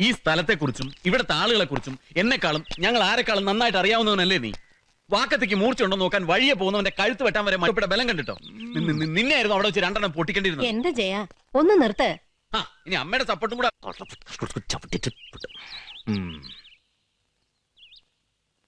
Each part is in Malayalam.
ഈ സ്ഥലത്തെക്കുറിച്ചും ഇവിടുത്തെ ആളുകളെ കുറിച്ചും എന്നെക്കാളും ഞങ്ങൾ ആരെക്കാളും നന്നായിട്ട് അറിയാവുന്നവനല്ലേ നീ? വാക്കത്തേക്ക് മൂർച്ചയുണ്ടോ നോക്കാൻ വഴിയെ പോകുന്നവന്റെ കഴുത്ത് വെട്ടാൻ വരെ മഴയുടെ ബലം കണ്ടിട്ടോ? നിന്നെയായിരുന്നു അവിടെ വെച്ച് 2 പൊട്ടിക്കേണ്ടിരുന്നത്. എന്റെ ജയ ഒന്ന് നിർത്ത്. ഇനി അമ്മയുടെ സപ്പോർട്ടും കൂടെ.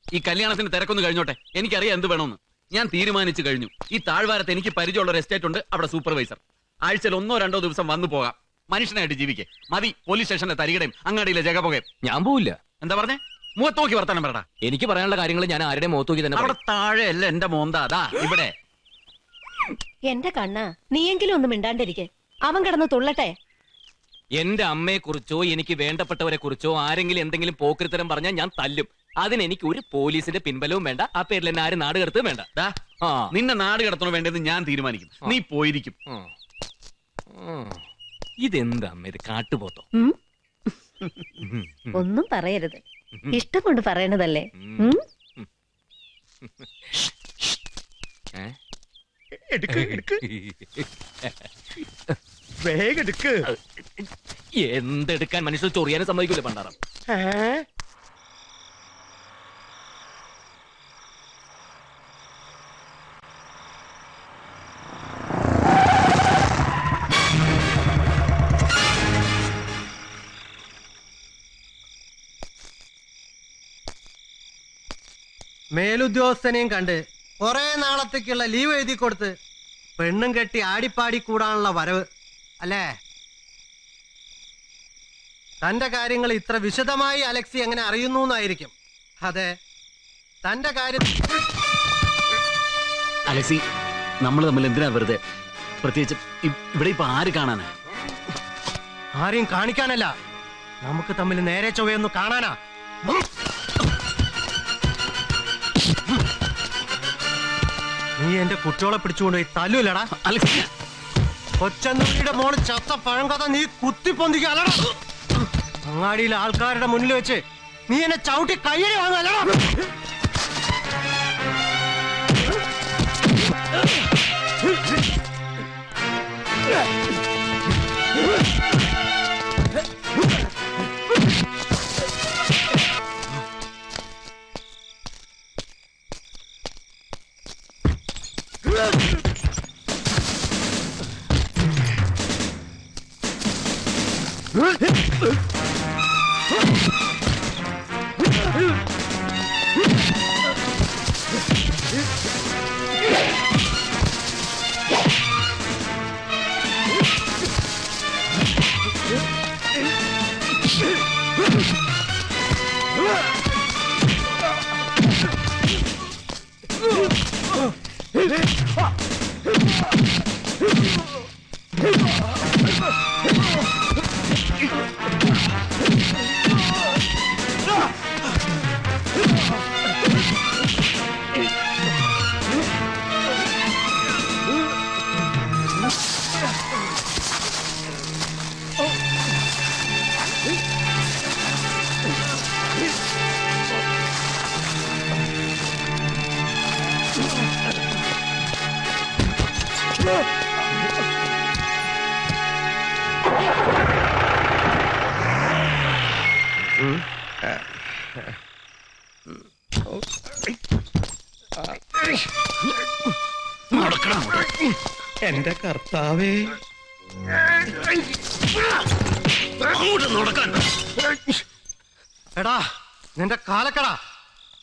ഈ കല്യാണത്തിന് തിരക്കൊന്ന് കഴിഞ്ഞോട്ടെ, എനിക്കറിയാം എന്ത് വേണമെന്ന്. ഞാൻ തീരുമാനിച്ചു കഴിഞ്ഞു. ഈ താഴ്വാരത്ത് എനിക്ക് പരിചയമുള്ള ഒരു എസ്റ്റേറ്റ് ഉണ്ട്, അവിടെ സൂപ്പർവൈസർ. ആഴ്ചയിൽ 1-2 ദിവസം വന്നു പോകാം, മനുഷ്യനായിട്ട് ജീവിക്കേ. മതി പോലീസ് സ്റ്റേഷന്റെ തരികടയും അങ്ങാടിയിലെ ജഗപുകയും. ഞാൻ പോവില്ല. എന്താ പറഞ്ഞേ? മുഖത്ത് നോക്കി വർത്താനം പറടാ. എനിക്ക് പറയാനുള്ള കാര്യങ്ങൾ ഞാൻ ആരുടെ മുഖത്ത് നോക്കി തന്നെ. അവിടെ താഴെ അല്ല എന്റെ മോന്താ, ഇവിടെ. എന്റെ കണ്ണ, നീയെങ്കിലും ഒന്നും മിണ്ടാണ്ടിരിക്കെ. അവൻ കിടന്ന് തുള്ളട്ടെ. എന്റെ അമ്മയെ കുറിച്ചോ എനിക്ക് വേണ്ടപ്പെട്ടവരെ കുറിച്ചോ ആരെങ്കിലും എന്തെങ്കിലും പോക്രിത്തരം പറഞ്ഞാൽ ഞാൻ തല്ലും. അതിനെനിക്ക് ഒരു പോലീസിന്റെ പിൻബലവും വേണ്ട. ആ പേരിൽ എന്നെ ആരും നാട് കടത്തും വേണ്ട. നിന്നെ നാട് കടത്തണോ വേണ്ടതെന്ന് ഞാൻ തീരുമാനിക്കും. നീ പോയിരിക്കും. ഇതെന്താ അമ്മ, ഇത് കാട്ടുപോത്തോ? ഒന്നും പറയരുത്, ഇഷ്ടം കൊണ്ട് പറയണതല്ലേ. എന്തെടുക്കാൻ മനുഷ്യർ ചൊറിയാനും സമ്മതിക്കൂല പണ്ടാറം. മേലുദ്യോഗസ്ഥനെയും കണ്ട് കുറെ നാളത്തേക്കുള്ള ലീവ് എഴുതി കൊടുത്ത് പെണ്ണും കെട്ടി ആടിപ്പാടി കൂടാനുള്ള വരവ് അല്ലേ? തന്റെ കാര്യങ്ങൾ ഇത്ര വിശദമായി അലക്സി എങ്ങനെ അറിയുന്നു എന്നായിരിക്കും. അതെ, തന്റെ കാര്യം. അലക്സി, നമ്മൾ തമ്മിൽ എന്തിനാ വെറുതെ? പ്രത്യേകിച്ച് ഇവിടെ ഇപ്പൊ ആര് കാണാനാ? ആരെയും കാണിക്കാനല്ല, നമുക്ക് തമ്മിൽ നേരെ ചൊവ്വയൊന്നു കാണാനാ. നീ എന്റെ കുട്ടികളെ പിടിച്ചുകൊണ്ടുപോയി തല്ലൂലടാ. കൊച്ചന്നൂരിയുടെ മോള് ചത്ത പഴങ്കഥ നീ കുത്തിപ്പൊന്തിക്കല്ലടാ. അങ്ങാടിയിലെ ആൾക്കാരുടെ മുന്നിൽ വെച്ച് നീ എന്നെ ചവിട്ടി കയ്യടി വാങ്ങല്ലടാ. എന്റെ കർത്താവേ, എടാ നിന്റെ കാലക്കടാ,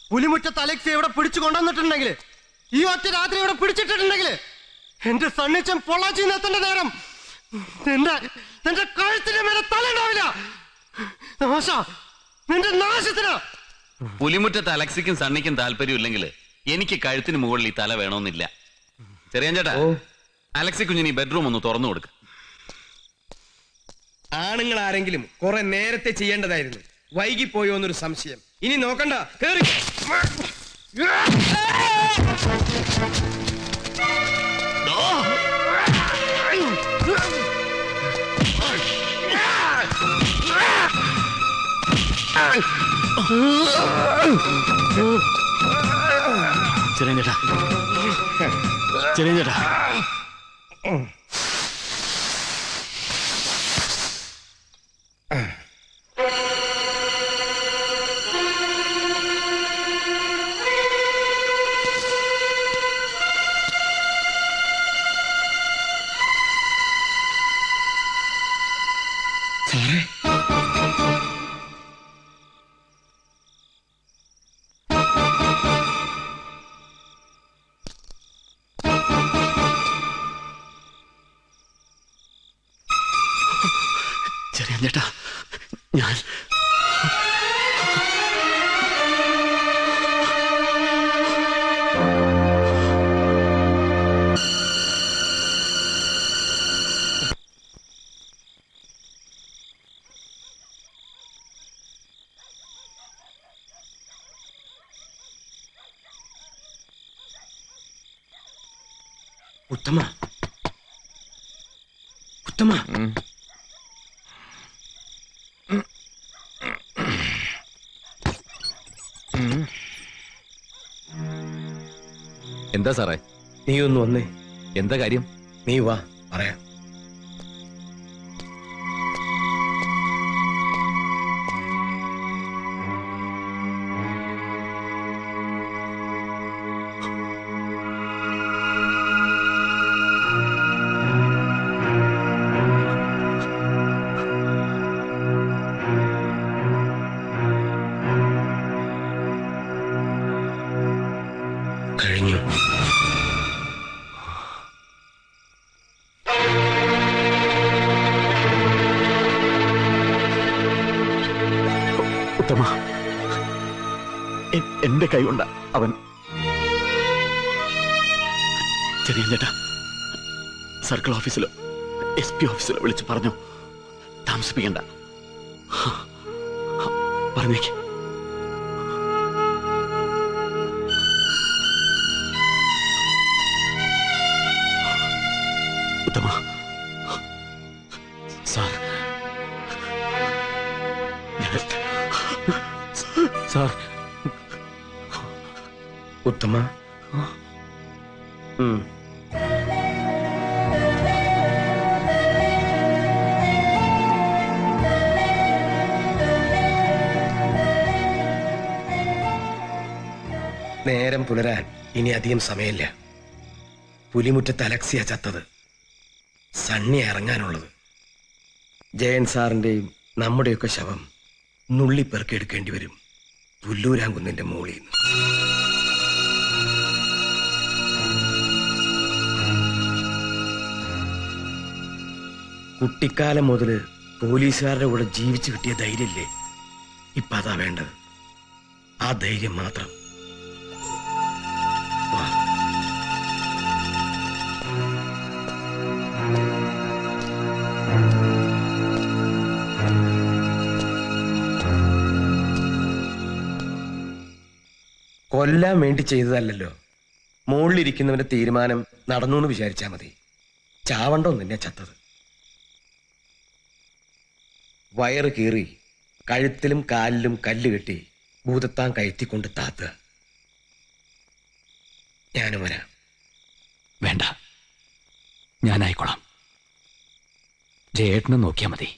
പുലിമുറ്റത്ത് അലക്സി ഇവിടെ പിടിച്ചു കൊണ്ടുവന്നിട്ടുണ്ടെങ്കിൽ, ഈ ഒറ്റ രാത്രി ഇവിടെ പിടിച്ചിട്ടുണ്ടെങ്കിൽ എന്റെ സണ്ണിച്ചൻ പൊള്ളാച്ചിന്ന് എത്തേണ്ട നേരം നിന്റെ കഴുത്തിന്റെ മേലെ തല ഉണ്ടാവില്ല. നിന്റെ നാശത്തിന്. പുലിമുറ്റത്ത് അലക്സിക്കും സണ്ണിക്കും താല്പര്യമില്ലെങ്കിൽ എനിക്ക് കഴുത്തിന് മുകളിൽ ഈ തല വേണമെന്നില്ല. ചെറിയ ചേട്ടാ, അലക്സി കുഞ്ഞിന് ഈ ബെഡ്റൂം ഒന്ന് തുറന്നു കൊടുക്ക്. ആണുങ്ങൾ ആരെങ്കിലും കുറെ നേരത്തെ ചെയ്യേണ്ടതായിരുന്നു. വൈകിപ്പോയോ എന്നൊരു സംശയം. ഇനി നോക്കണ്ട, കേറി. ചെറിയ ചേട്ടാ, ചെറിയ ചേട്ടാ, സാറേ ചെറിയ ചേട്ടാ, ഞാൻ ഉത്തമ ഉത്തമ എന്താ സാറേ? നീ ഒന്ന് വന്നേ. എന്താ കാര്യം? നീ വാ, പറയാം. കഴിഞ്ഞു. ഉത്തമ, എന്റെ കൈ കൊണ്ട അവൻ. ചെറിയ ചേട്ടാ, സർക്കിൾ ഓഫീസിലോ SP ഓഫീസിലോ വിളിച്ച് പറഞ്ഞു താമസിപ്പിക്കണ്ട. പറഞ്ഞേക്ക്. ഉത്തമ സാർ, സാർ. ഉത്തമ നേരം പുലരാൻ ഇനി അധികം സമയമില്ല. പുലിമുറ്റത്ത് അലക്സിയ ചത്തത്, സണ്ണി ഇറങ്ങാനുള്ളത്. ജയൻ സാറിന്റെയും നമ്മുടെയൊക്കെ ശവം നുള്ളിപ്പെറുക്കിയെടുക്കേണ്ടി വരും പുല്ലൂരാങ്കുന്നിന്റെ മോളിൽ നിന്ന്. കുട്ടിക്കാലം മുതൽ പോലീസുകാരുടെ കൂടെ ജീവിച്ചു കിട്ടിയ ധൈര്യമില്ലേ, ഇപ്പൊ അതാ വേണ്ടത്. ആ ധൈര്യം മാത്രം. വാ. കൊല്ലാൻ വേണ്ടി ചെയ്തതല്ലല്ലോ. മുകളിലിരിക്കുന്നവന്റെ തീരുമാനം നടന്നു എന്ന് വിചാരിച്ചാ മതി. ചാവണ്ടോ നിന്നെ ചത്തത്. വയറ് കീറി കഴുത്തിലും കാലിലും കല്ല് കെട്ടി ഭൂതത്താൻ കയറ്റിക്കൊണ്ട് താത്തുക. ഞാനും വരാം. വേണ്ട, ഞാനായിക്കോളാം. ജയേട്ടനെ നോക്കിയാ മതി.